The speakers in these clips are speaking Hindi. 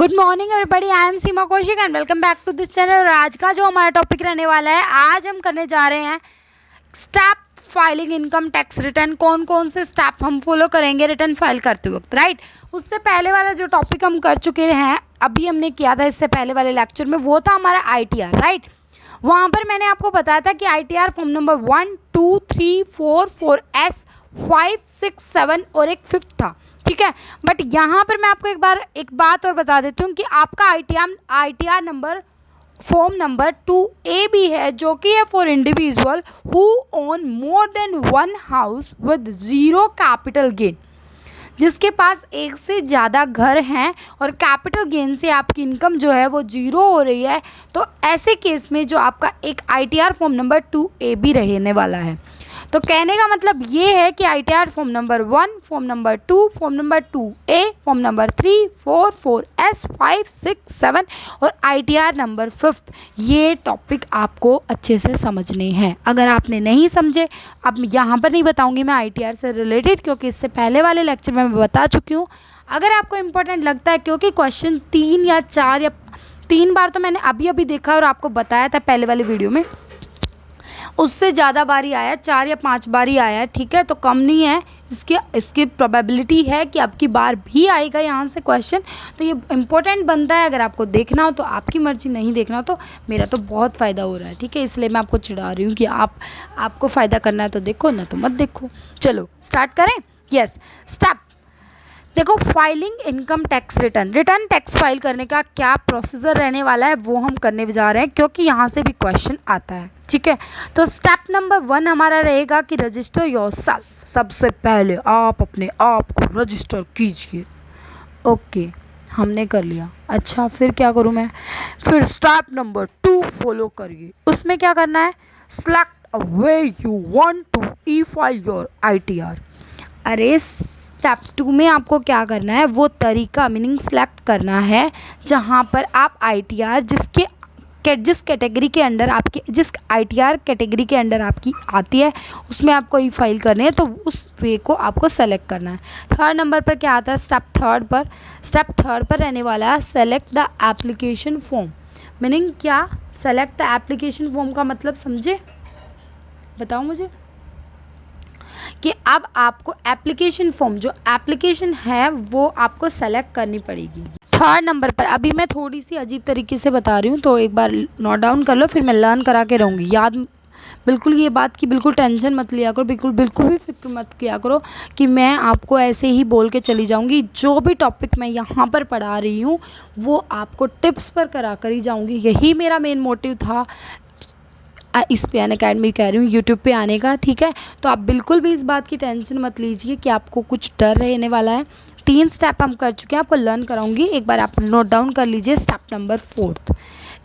Good morning everybody, I am Seema Kaushik and welcome back to this channel. और आज का जो हमारा टॉपिक रहने वाला है, आज हम करने जा रहे हैं step filing income tax return. कौन कौन से स्टेप हम फॉलो करेंगे रिटर्न फाइल करते वक्त, राइट। उससे पहले वाला जो टॉपिक हम कर चुके हैं, अभी हमने किया था इससे पहले वाले लेक्चर में, वो था हमारा ITR, राइट। वहाँ पर मैंने आपको बताया था कि ITR फॉर्म नंबर 1, 2, 3, 4, 4S, 5, 6, 7 और एक 5th था, ठीक है। बट यहाँ पर मैं आपको एक बात और बता देती हूँ कि आपका ITR number form number 2A भी है, जो कि है for individual who own more than one house with zero capital gain, जिसके पास एक से ज़्यादा घर हैं और कैपिटल गेन से आपकी इनकम जो है वो जीरो हो रही है। तो ऐसे केस में जो आपका एक ITR फॉर्म नंबर 2A भी रहने वाला है। तो कहने का मतलब ये है कि ITR form number 1, form number 2, form number 2A, form number 3, 4, 4S, 5, 6, 7 और ITR नंबर 5th, ये टॉपिक आपको अच्छे से समझने हैं। अगर आपने नहीं समझे, अब यहाँ पर नहीं बताऊँगी मैं ITR से रिलेटेड, क्योंकि इससे पहले वाले लेक्चर में मैं बता चुकी हूँ। अगर आपको इम्पोर्टेंट लगता है, क्योंकि क्वेश्चन 3 या 4 या 3 बार तो मैंने अभी अभी देखा और आपको बताया था पहले वाली वीडियो में, उससे ज़्यादा बार ही आया, 4 या 5 बार ही आया है, ठीक है। तो कम नहीं है, इसकी प्रोबेबिलिटी है कि अब की बार भी आएगा यहाँ से क्वेश्चन। तो ये इम्पोर्टेंट बनता है, अगर आपको देखना हो तो आपकी मर्जी, नहीं देखना हो तो मेरा तो बहुत फ़ायदा हो रहा है, ठीक है। इसलिए मैं आपको चिढ़ा रही हूँ कि आपको फ़ायदा करना है तो देखो, ना तो मत देखो। चलो स्टार्ट करें। यस, स्टेप देखो, filing income tax return tax file करने का क्या प्रोसीजर रहने वाला है वो हम करने जा रहे हैं, क्योंकि यहाँ से भी क्वेश्चन आता है, ठीक है। तो स्टेप नंबर 1 हमारा रहेगा कि रजिस्टर योरसेल्फ। सबसे पहले आप अपने आप को रजिस्टर कीजिए। ओके, हमने कर लिया। अच्छा, फिर क्या करूँ मैं? फिर स्टेप नंबर 2 फॉलो करिए। उसमें क्या करना है? Select a way you want to e file your ITR। अरे स्टेप 2 में आपको क्या करना है, वो तरीका मीनिंग सेलेक्ट करना है जहाँ पर आप ITR जिस कैटेगरी के अंडर आपकी, जिस ITR कैटेगरी के अंडर आपकी आती है, उसमें आपको ई फाइल करनी है, तो उस वे को आपको सेलेक्ट करना है। 3rd नंबर पर क्या आता है? स्टेप थर्ड पर रहने वाला है select the application form. Meaning क्या? सेलेक्ट द एप्लीकेशन फॉर्म का मतलब समझे? बताओ मुझे। कि अब आपको एप्लीकेशन फॉर्म, जो एप्लीकेशन है वो आपको सेलेक्ट करनी पड़ेगी। 3rd नंबर पर, अभी मैं थोड़ी सी अजीब तरीके से बता रही हूँ, तो एक बार नोट डाउन कर लो, फिर मैं लर्न करा के रहूँगी। याद बिल्कुल ये बात की बिल्कुल टेंशन मत लिया करो, बिल्कुल भी फिक्र मत किया करो कि मैं आपको ऐसे ही बोल के चली जाऊँगी। जो भी टॉपिक मैं यहाँ पर पढ़ा रही हूँ वो आपको टिप्स पर करा कर ही जाऊँगी। यही मेरा मेन मोटिव था इस पे अनअकैडमी कह रही हूँ, यूट्यूब पे आने का, ठीक है। तो आप बिल्कुल भी इस बात की टेंशन मत लीजिए कि आपको कुछ डर रहने वाला है। 3 स्टेप हम कर चुके हैं, आपको लर्न कराऊंगी, एक बार आप नोट डाउन कर लीजिए। स्टेप नंबर 4,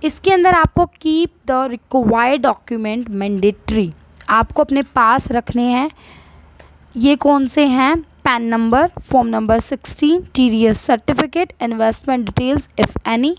इसके अंदर आपको keep the required document mandatory, आपको अपने पास रखने हैं। ये कौन से हैं? Pan number, form number 16, TDS certificate, investment details if any,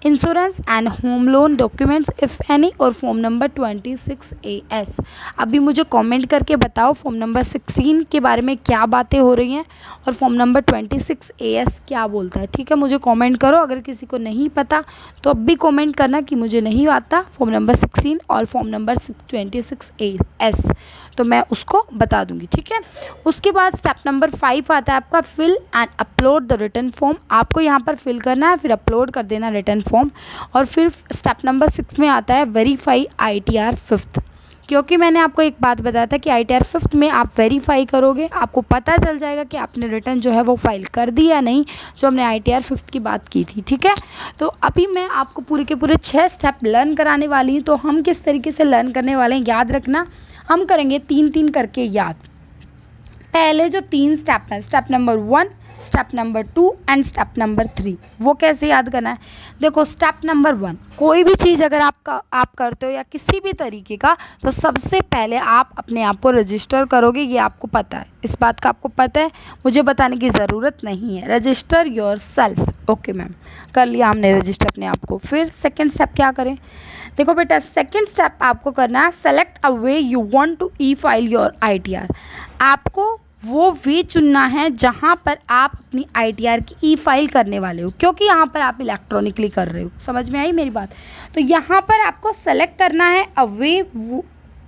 insurance and home loan documents if any, और फॉर्म नंबर 26AS। अभी मुझे कमेंट करके बताओ फॉर्म नंबर 16 के बारे में क्या बातें हो रही हैं और फॉर्म नंबर 26AS क्या बोलता है, ठीक है। मुझे कमेंट करो, अगर किसी को नहीं पता तो अब भी कमेंट करना कि मुझे नहीं आता फॉर्म नंबर 16 और फॉर्म नंबर 26AS, तो मैं उसको बता दूंगी, ठीक है। उसके बाद स्टेप नंबर 5 आता है आपका fill and upload the return form. आपको यहाँ पर फिल करना है, फिर अपलोड कर देना रिटर्न फॉर्म। और फिर स्टेप नंबर 6 में आता है वेरीफाई ITR 5th, क्योंकि मैंने आपको एक बात बताया था कि ITR 5th में आप वेरीफाई करोगे, आपको पता चल जाएगा कि आपने रिटर्न जो है वो फाइल कर दी या नहीं, जो हमने ITR 5th की बात की थी, ठीक है। तो अभी मैं आपको पूरे के पूरे 6 स्टेप लर्न कराने वाली हूँ। तो हम किस तरीके से लर्न करने वाले हैं, याद रखना, हम करेंगे 3-3 करके याद। पहले जो 3 स्टेप हैं, step number 1, step number 2 and step number 3, वो कैसे याद करना है? देखो, स्टेप नंबर 1, कोई भी चीज़ अगर आप करते हो या किसी भी तरीके का, तो सबसे पहले आप अपने आप को रजिस्टर करोगे। ये आपको पता है, इस बात का आपको पता है, मुझे बताने की ज़रूरत नहीं है। Register yourself. ओके मैम, कर लिया हमने रजिस्टर अपने आप को। फिर सेकेंड स्टेप क्या करें? देखो बेटा, सेकेंड स्टेप आपको करना है select a way you want to e file your ITR। आपको वो वे चुनना है जहाँ पर आप अपनी ITR की ई फाइल करने वाले हो, क्योंकि यहाँ पर आप इलेक्ट्रॉनिकली कर रहे हो। समझ में आई मेरी बात? तो यहाँ पर आपको सेलेक्ट करना है a way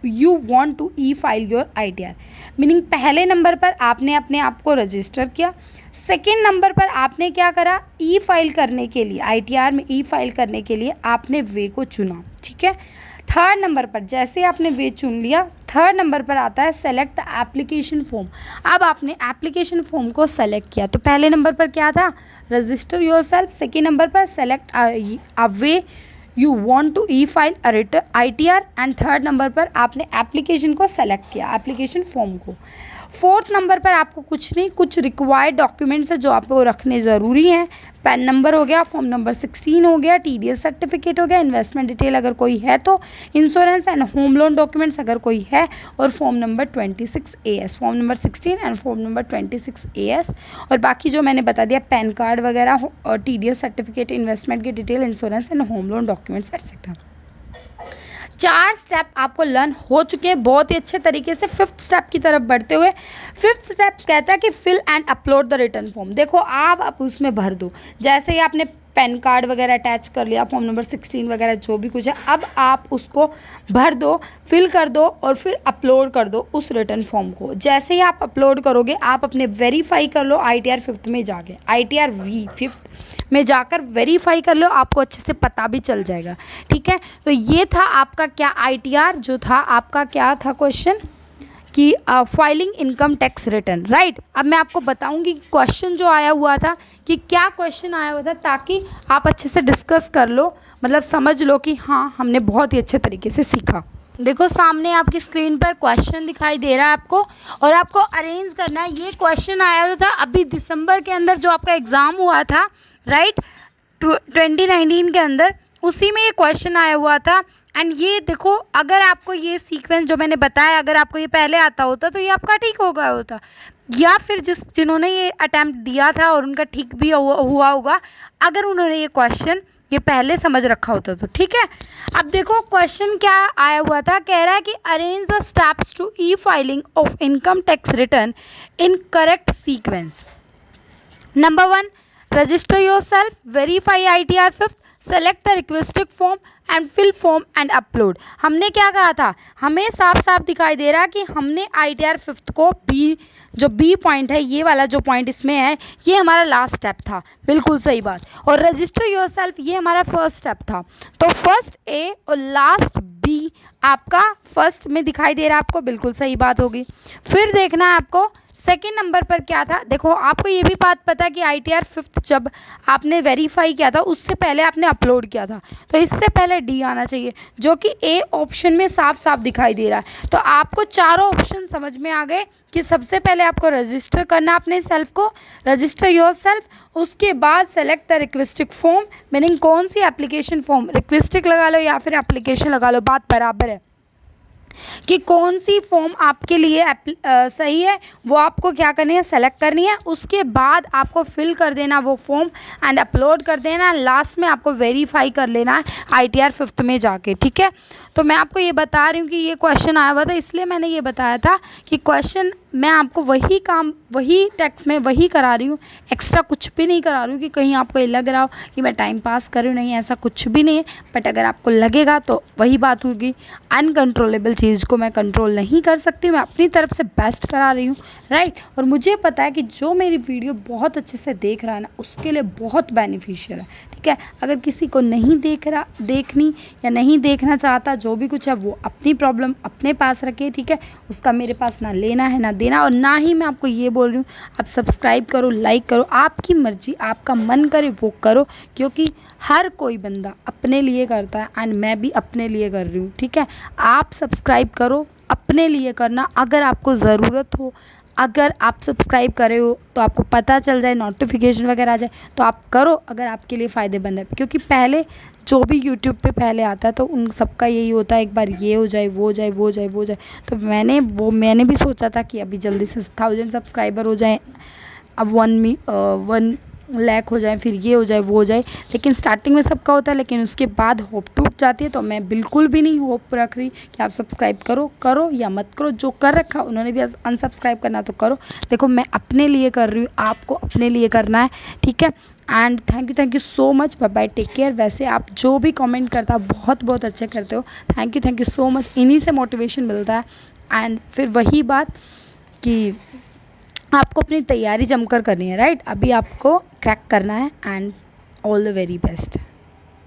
you want to e file your ITR। Meaning पहले नंबर पर आपने अपने आप को रजिस्टर किया, सेकेंड नंबर पर आपने क्या करा, ई फाइल करने के लिए, ITR में ई फाइल करने के लिए आपने वे को चुना। ठीक है, थर्ड नंबर पर जैसे आपने वे चुन लिया, थर्ड नंबर पर आता है सेलेक्ट द एप्लीकेशन फॉर्म। अब आपने एप्लीकेशन फॉर्म को सेलेक्ट किया, तो पहले नंबर पर क्या था, रजिस्टर योरसेल्फ, सेकेंड नंबर पर select a way you want to e file ITR, and third number पर आपने एप्लीकेशन को सेलेक्ट किया, एप्लीकेशन फॉर्म को। फोर्थ नंबर पर आपको कुछ नहीं, कुछ रिक्वायर्ड डॉक्यूमेंट्स है जो आपको रखने ज़रूरी हैं। पैन नंबर हो गया, फॉर्म नंबर 16 हो गया, TDS सर्टिफिकेट हो गया, इन्वेस्टमेंट डिटेल अगर कोई है तो, insurance and home loan documents अगर कोई है, और form number 26 AS, form number 16 and form number 26 AS। और बाकी जो मैंने बता दिया, पैन कार्ड वगैरह और TDS सर्टिफिकेट, इन्वेस्टमेंट की detail, insurance and home loan documents etcetera. 4 step आपको लर्न हो चुके हैं बहुत ही अच्छे तरीके से। फिफ्थ स्टेप की तरफ बढ़ते हुए, फिफ्थ स्टेप कहता है कि fill and upload the return form. देखो आप उसमें भर दो, जैसे ही आपने पैन कार्ड वगैरह अटैच कर लिया, फॉर्म नंबर 16 वगैरह जो भी कुछ है, अब आप उसको भर दो, फिल कर दो और फिर अपलोड कर दो उस रिटर्न फॉर्म को। जैसे ही आप अपलोड करोगे, आप अपने वेरीफाई कर लो ITR 5th में जाके, ITR V 5th में जाकर वेरीफाई कर लो, आपको अच्छे से पता भी चल जाएगा। ठीक है, तो ये था आपका क्या ITR जो था आपका, क्या था क्वेश्चन कि filing income tax return, right. अब मैं आपको बताऊंगी क्वेश्चन जो आया हुआ था कि क्या क्वेश्चन आया हुआ था, ताकि आप अच्छे से डिस्कस कर लो, मतलब समझ लो कि हाँ हमने बहुत ही अच्छे तरीके से सीखा। देखो सामने आपकी स्क्रीन पर क्वेश्चन दिखाई दे रहा है आपको, और आपको अरेंज करना है। ये क्वेश्चन आया था अभी दिसंबर के अंदर जो आपका एग्ज़ाम हुआ था, राइट, 2019 के अंदर, उसी में ये क्वेश्चन आया हुआ था। एंड ये देखो, अगर आपको ये सीक्वेंस जो मैंने बताया, अगर आपको ये पहले आता होता तो ये आपका ठीक हो गया होता, या फिर जिन्होंने ये अटैम्प्ट दिया था और उनका ठीक भी हुआ होगा, अगर उन्होंने ये क्वेश्चन ये पहले समझ रखा होता तो। ठीक है, अब देखो क्वेश्चन क्या आया हुआ था, कह रहा है कि arrange the steps to e filing of income tax return in correct sequence. Number 1, register yourself, verify ITR 5th, select the requested form and fill form and upload. हमने क्या कहा था, हमें साफ साफ दिखाई दे रहा है कि हमने ITR 5th को जो B पॉइंट है, ये वाला जो पॉइंट इसमें है, ये हमारा लास्ट स्टेप था, बिल्कुल सही बात। और रजिस्टर योरसेल्फ ये हमारा फर्स्ट स्टेप था, तो फर्स्ट A और लास्ट B आपका फर्स्ट में दिखाई दे रहा है आपको, बिल्कुल सही बात होगी। फिर देखना है आपको सेकेंड नंबर पर क्या था। देखो आपको ये भी बात पता है कि ITR 5th जब आपने वेरीफाई किया था, उससे पहले आपने अपलोड किया था, तो इससे पहले D आना चाहिए, जो कि A ऑप्शन में साफ साफ दिखाई दे रहा है। तो आपको चारों ऑप्शन समझ में आ गए कि सबसे पहले आपको रजिस्टर करना अपने सेल्फ को, रजिस्टर योरसेल्फ, उसके बाद सेलेक्ट द रिक्वेस्टिक फॉर्म, मीनिंग कौन सी एप्लीकेशन फॉर्म, रिक्वेस्टिक लगा लो या फिर एप्लीकेशन लगा लो, बात बराबर है कि कौन सी फॉर्म आपके लिए सही है, वो आपको क्या करनी है, सेलेक्ट करनी है। उसके बाद आपको फिल कर देना वो फॉर्म एंड अपलोड कर देना। लास्ट में आपको वेरीफाई कर लेना है ITR 5th में जाके। ठीक है, तो मैं आपको ये बता रही हूँ कि ये क्वेश्चन आया हुआ था, इसलिए मैंने ये बताया था कि क्वेश्चन मैं आपको वही काम वही टेक्स्ट में वही करा रही हूँ, एक्स्ट्रा कुछ भी नहीं करा रही हूँ कि कहीं आपको ये लग रहा हो कि मैं टाइम पास कर रही हूँ, नहीं ऐसा कुछ भी नहीं है। बट अगर आपको लगेगा तो वही बात होगी, अनकंट्रोलेबल चीज़ को मैं कंट्रोल नहीं कर सकती, मैं अपनी तरफ से बेस्ट करा रही हूँ, राइट। और मुझे पता है कि जो मेरी वीडियो बहुत अच्छे से देख रहा है ना, उसके लिए बहुत बेनिफिशियल है। ठीक है, अगर किसी को नहीं देखनी या नहीं देखना चाहता, जो भी कुछ है वो अपनी प्रॉब्लम अपने पास रखे। ठीक है, उसका मेरे पास ना लेना है ना देना, और ना ही मैं आपको ये बोल रही हूँ आप सब्सक्राइब करो, लाइक करो, आपकी मर्जी, आपका मन करे वो करो, क्योंकि हर कोई बंदा अपने लिए करता है एंड मैं भी अपने लिए कर रही हूँ। ठीक है, आप सब्सक्राइब करो, अपने लिए करना, अगर आपको ज़रूरत हो, अगर आप सब्सक्राइब करे हो तो आपको पता चल जाए, नोटिफिकेशन वगैरह आ जाए तो आप करो, अगर आपके लिए फ़ायदेमंद है। क्योंकि पहले जो भी यूट्यूब पे पहले आता है तो उन सबका यही होता है, एक बार ये हो जाए, वो जाए, वो जाए, वो जाए। तो मैंने भी सोचा था कि अभी जल्दी से 1000 सब्सक्राइबर हो जाए। अब 1 लैक हो जाए, फिर ये हो जाए वो हो जाए, लेकिन स्टार्टिंग में सबका होता है, लेकिन उसके बाद होप टूट जाती है। तो मैं बिल्कुल भी नहीं होप रख रही कि आप सब्सक्राइब करो या मत करो। जो कर रखा उन्होंने भी अनसब्सक्राइब करना तो करो। देखो मैं अपने लिए कर रही हूँ, आपको अपने लिए करना है, ठीक है। And thank you so much, bye bye, take care. वैसे आप जो भी कमेंट करता है बहुत बहुत अच्छे करते हो, थैंक यू सो मच। इन्हीं से मोटिवेशन मिलता है। एंड फिर वही बात कि आपको अपनी तैयारी जमकर करनी है, राइट। अभी आपको क्रैक करना है and all the very best.